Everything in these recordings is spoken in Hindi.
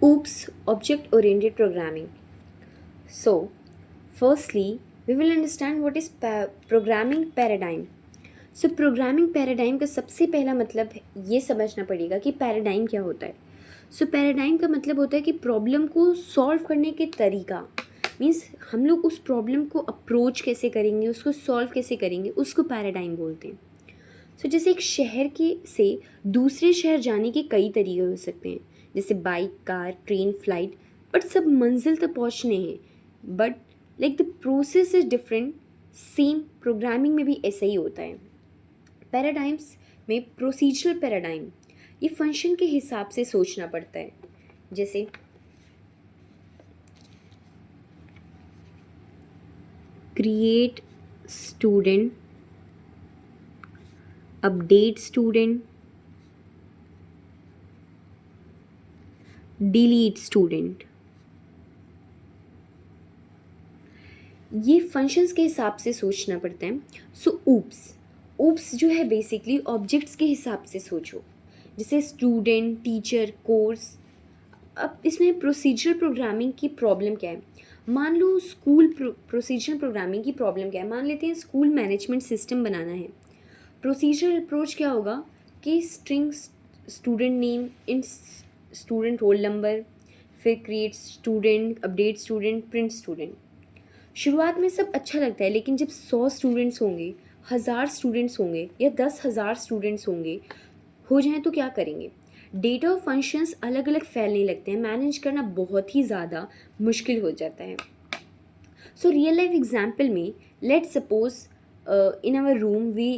OOPS, Object Oriented Programming. So, firstly, we will understand what is programming paradigm. So programming paradigm का सबसे पहला मतलब ये समझना पड़ेगा कि पैराडाइम क्या होता है. सो पैराडाइम का मतलब होता है कि प्रॉब्लम को सॉल्व करने के तरीका. मीन्स हम लोग उस प्रॉब्लम को अप्रोच कैसे करेंगे, उसको सॉल्व कैसे करेंगे, उसको पैराडाइम बोलते हैं. सो जैसे एक शहर के से दूसरे शहर जाने के कई तरीके हो सकते हैं, जैसे bike, car, train, flight. But सब मंजिल तक पहुंचने हैं. But like the process is different. Same programming में भी ऐसा ही होता है. पैराडाइम्स में प्रोसीजरल पैराडाइम, ये फंक्शन के हिसाब से सोचना पड़ता है. जैसे create student, update student, delete student. ये फंक्शंस के हिसाब से सोचना पड़ता है. सो ऊप्स जो है बेसिकली ऑब्जेक्ट्स के हिसाब से सोचो, जैसे स्टूडेंट, टीचर, कोर्स. अब इसमें प्रोसीजरल प्रोग्रामिंग की प्रॉब्लम क्या है. मान लो स्कूल प्रोसीजरल प्रोग्रामिंग की प्रॉब्लम क्या है. मान लेते हैं स्कूल मैनेजमेंट सिस्टम बनाना है. प्रोसीजरल अप्रोच क्या होगा कि string student name int student roll number, फिर create student, update student, print student. शुरुआत में सब अच्छा लगता है, लेकिन जब 100 स्टूडेंट्स होंगे, 1000 स्टूडेंट्स होंगे या 10,000 स्टूडेंट्स होंगे हो जाएं तो क्या करेंगे. डेटा और फंक्शंस अलग अलग फैलने लगते हैं. मैनेज करना बहुत ही ज़्यादा मुश्किल हो जाता है. सो रियल लाइफ एग्जाम्पल में let suppose in our room we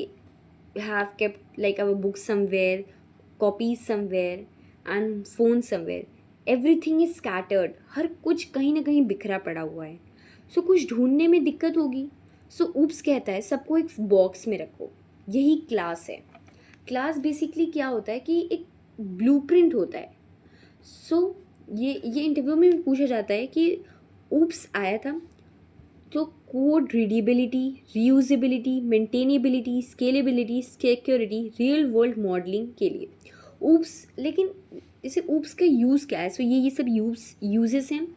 have kept like our book somewhere, copies somewhere and phone somewhere. Everything is scattered. हर कुछ कहीं ना कहीं बिखरा पड़ा हुआ है. सो कुछ ढूंढने में दिक्कत होगी. सो ऊप्स कहता है सबको एक बॉक्स में रखो. यही क्लास है. क्लास बेसिकली क्या होता है कि एक ब्लूप्रिंट होता है. सो ये इंटरव्यू में भी पूछा जाता है कि ऊप्स आया था तो code readability, reusability, maintainability, scalability, security, real world modelling के लिए ऊप्स. लेकिन इसे ऊप्स का यूज़ क्या है. सो ये सब यूजेस हैं.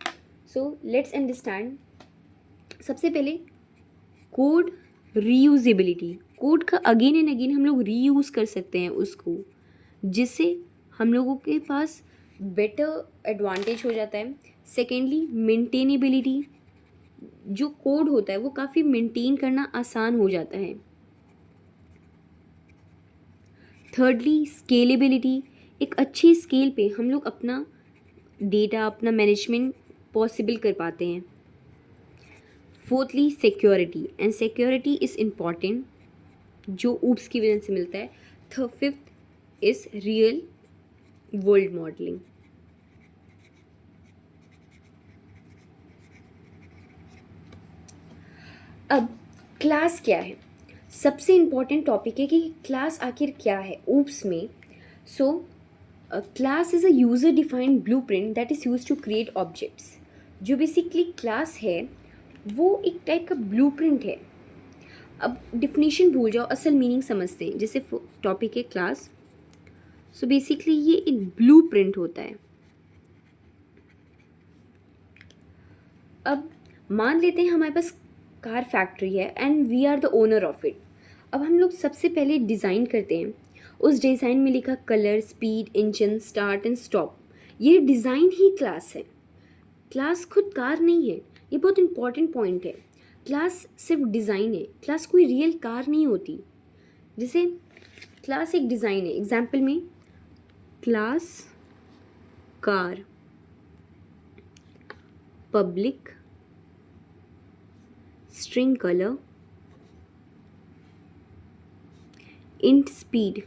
So let's understand. सबसे पहले कोड रीयूजेबिलिटी. कोड का अगेन एंड अगेन हम लोग रीयूज़ कर सकते हैं उसको, जिससे हम लोगों के पास बेटर एडवांटेज हो जाता है. Secondly maintainability. जो कोड होता है वो काफ़ी मेंटेन करना आसान हो जाता है. Thirdly scalability. एक अच्छी स्केल पे हम लोग अपना डेटा, अपना मैनेजमेंट पॉसिबल कर पाते हैं. Fourthly security, and security is important जो ऊप्स की वजह से मिलता है. Fifth is real world modelling. अब क्लास क्या है. सबसे इम्पॉर्टेंट टॉपिक है कि क्लास आखिर क्या है ऊप्स में. So class is a user defined blue print that is use to create objects. जो बेसिकली क्लास है वो एक टाइप का ब्लू प्रिंट है. अब डिफिनीशन भूल जाओ, असल मीनिंग समझते हैं. जैसे टॉपिक है क्लास. सो बेसिकली ये एक ब्लू प्रिंट होता है. अब मान लेते हैं हमारे पास कार फैक्ट्री है and we are the owner of it. अब हम लोग सबसे पहले डिज़ाइन करते हैं. उस डिज़ाइन में लिखा colour, speed, engine, start and stop. ये डिज़ाइन ही क्लास है. क्लास खुद कार नहीं है. ये बहुत इंपॉर्टेंट पॉइंट है. क्लास सिर्फ डिज़ाइन है. क्लास कोई रियल कार नहीं होती. जैसे क्लास एक डिज़ाइन है. एग्जाम्पल में class car, public, string colour, int speed.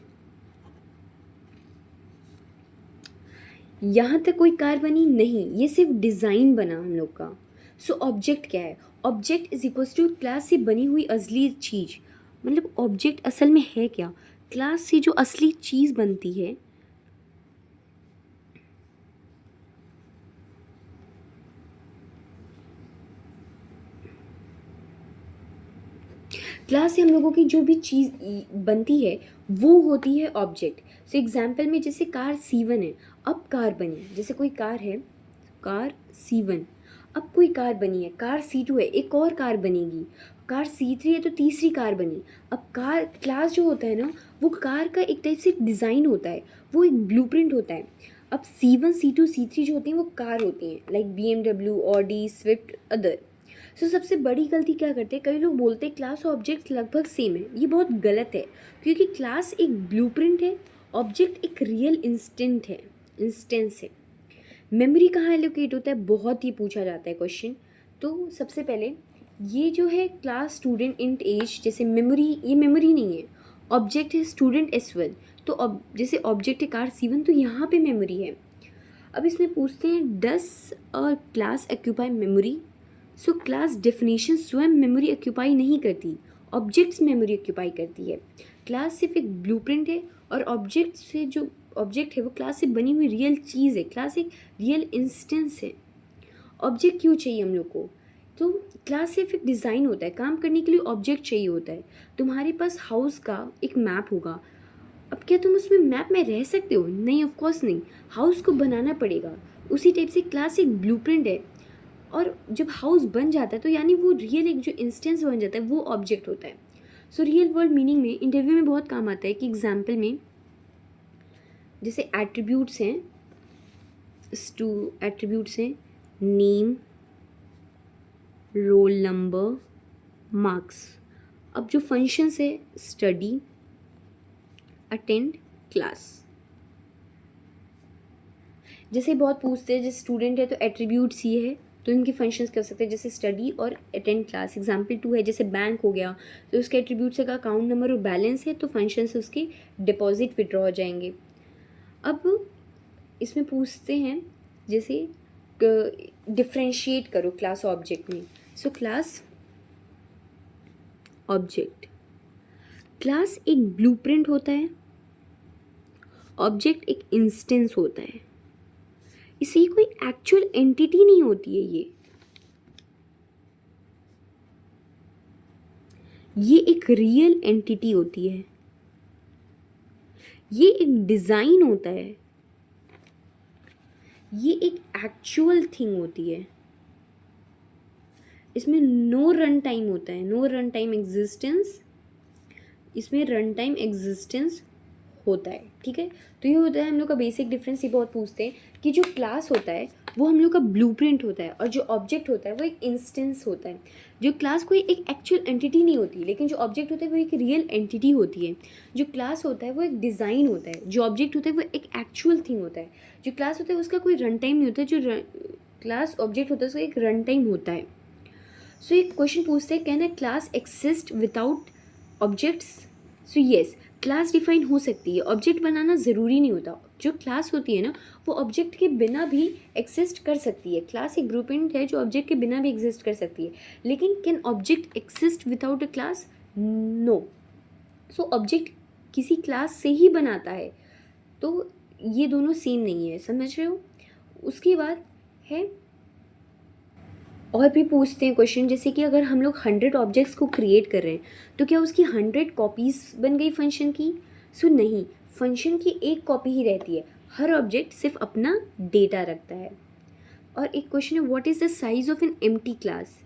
यहाँ तक कोई कार बनी नहीं, ये सिर्फ डिज़ाइन बना हम लोग का. सो ऑब्जेक्ट क्या है. Object is equals to class से बनी हुई असली चीज़. मतलब ऑब्जेक्ट असल में है क्या. क्लास से जो असली चीज़ बनती है क्लास से हम लोगों की जो भी चीज़ बनती है वो होती है ऑब्जेक्ट। सो एग्जाम्पल में जैसे कार C1 है, अब कार बनी, जैसे कोई कार है, कार C1, अब कोई कार बनी है, कार C2 है, एक और कार बनेगी, कार C3 है तो तीसरी कार बनी। अब कार क्लास जो होता है ना, वो कार का एक टाइप से डिज़ाइन होता है, वो एक ब्लूप्रिंट होता है। अब C1 C2 C3 जो होती हैं वो कार होती हैं, like BMW, Audi, Swift, other. So सबसे बड़ी गलती क्या करते हैं, कई लोग बोलते हैं क्लास और ऑब्जेक्ट लगभग सेम है। ये बहुत गलत है, क्योंकि क्लास एक ब्लूप्रिंट है, ऑब्जेक्ट एक रियल इंस्टेंस है। मेमोरी कहाँ एलोकेट होता है, बहुत ही पूछा जाता है क्वेश्चन। तो सबसे पहले ये जो है क्लास स्टूडेंट इंट एज, जैसे मेमोरी, ये मेमोरी नहीं है, ऑब्जेक्ट है स्टूडेंट S1। तो जैसे ऑब्जेक्ट है कार C1, तो यहाँ पे मेमोरी है। अब इसमें पूछते हैं डस और class occupy memory. So class definition स्वयं मेमोरी ऑक्यूपाई नहीं करती, ऑब्जेक्ट्स मेमोरी ऑक्यूपाई करती है। क्लास सिर्फ एक ब्लूप्रिंट है, और ऑब्जेक्ट से जो ऑब्जेक्ट है वो क्लास से बनी हुई रियल चीज़ है, क्लास एक रियल इंस्टेंस है। ऑब्जेक्ट क्यों चाहिए हम लोग को, तो क्लास सिर्फ एक डिज़ाइन होता है, काम करने के लिए ऑब्जेक्ट चाहिए होता है। तुम्हारे पास हाउस का एक मैप होगा, अब क्या तुम उसमें मैप में रह सकते हो, नहीं, ऑफ कोर्स नहीं, हाउस को बनाना पड़ेगा। उसी टाइप से क्लास एक ब्लूप्रिंट है, और जब हाउस बन जाता है तो यानी वो रियल एक जो इंस्टेंस बन जाता है वो ऑब्जेक्ट होता है। सो रियल वर्ल्ड मीनिंग में इंटरव्यू में बहुत काम आता है कि एग्जाम्पल में जैसे एट्रीब्यूट्स हैं नेम, रोल नंबर, मार्क्स। अब जो फंक्शंस है स्टडी, अटेंड क्लास। जैसे बहुत पूछते हैं, जैसे स्टूडेंट है तो एट्रीब्यूट्स ये है, तो इनके फंक्शंस कर सकते हैं जैसे स्टडी और अटेंड क्लास। एग्जाम्पल 2 है, जैसे बैंक हो गया, तो उसके एट्रीब्यूट्स का अकाउंट नंबर और बैलेंस है, तो फंक्शंस उसके डिपॉजिट विड्रॉ हो जाएंगे। अब इसमें पूछते हैं जैसे डिफ्रेंशिएट करो क्लास ऑब्जेक्ट में। सो क्लास ऑब्जेक्ट, क्लास एक ब्लूप्रिंट होता है, ऑब्जेक्ट एक इंस्टेंस होता है। इसे कोई एक्चुअल एंटिटी नहीं होती है, ये एक रियल एंटिटी होती है, ये एक डिज़ाइन होता है, ये एक एक्चुअल थिंग होती है। इसमें नो रन टाइम होता है, नो रन टाइम एग्जिस्टेंस, इसमें रन टाइम एग्जिस्टेंस होता है। ठीक है, तो ये होता है हम लोग का बेसिक डिफरेंस। ये बहुत पूछते हैं कि जो क्लास होता है वो हम लोग का ब्लूप्रिंट होता है, और जो ऑब्जेक्ट होता है वो एक इंस्टेंस होता है। जो क्लास कोई एक एक्चुअल एंटिटी नहीं होती, लेकिन जो ऑब्जेक्ट होता है वो एक रियल एंटिटी होती है। जो क्लास होता है वो एक डिज़ाइन होता है, जो ऑब्जेक्ट होता है वो एक एक्चुअल थिंग होता है। जो क्लास होता है उसका कोई रन टाइम नहीं होता, जो क्लास ऑब्जेक्ट होता है उसका एक रन टाइम होता है। सो एक क्वेश्चन पूछते हैं, can a class exist without objects. So yes, class define हो सकती है, ऑब्जेक्ट बनाना ज़रूरी नहीं होता। जो क्लास होती है ना वो ऑब्जेक्ट के बिना भी एक्सिस्ट कर सकती है। क्लास एक ग्रुपिंग है जो ऑब्जेक्ट के बिना भी एग्जिस्ट कर सकती है, लेकिन can object exist without a class, no. So object किसी क्लास से ही बनाता है, तो ये दोनों सेम नहीं है, समझ रहे हो। उसके बाद है और भी पूछते हैं क्वेश्चन, जैसे कि अगर हम लोग 100 ऑब्जेक्ट्स को क्रिएट कर रहे हैं तो क्या उसकी 100 कॉपीज़ बन गई फंक्शन की। सो नहीं, फंक्शन की एक कॉपी ही रहती है, हर ऑब्जेक्ट सिर्फ अपना डेटा रखता है। और एक क्वेश्चन है, what is the size of an empty class.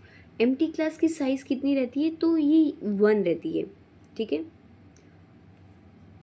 Empty class की साइज़ कितनी रहती है, तो ये 1 रहती है। ठीक है,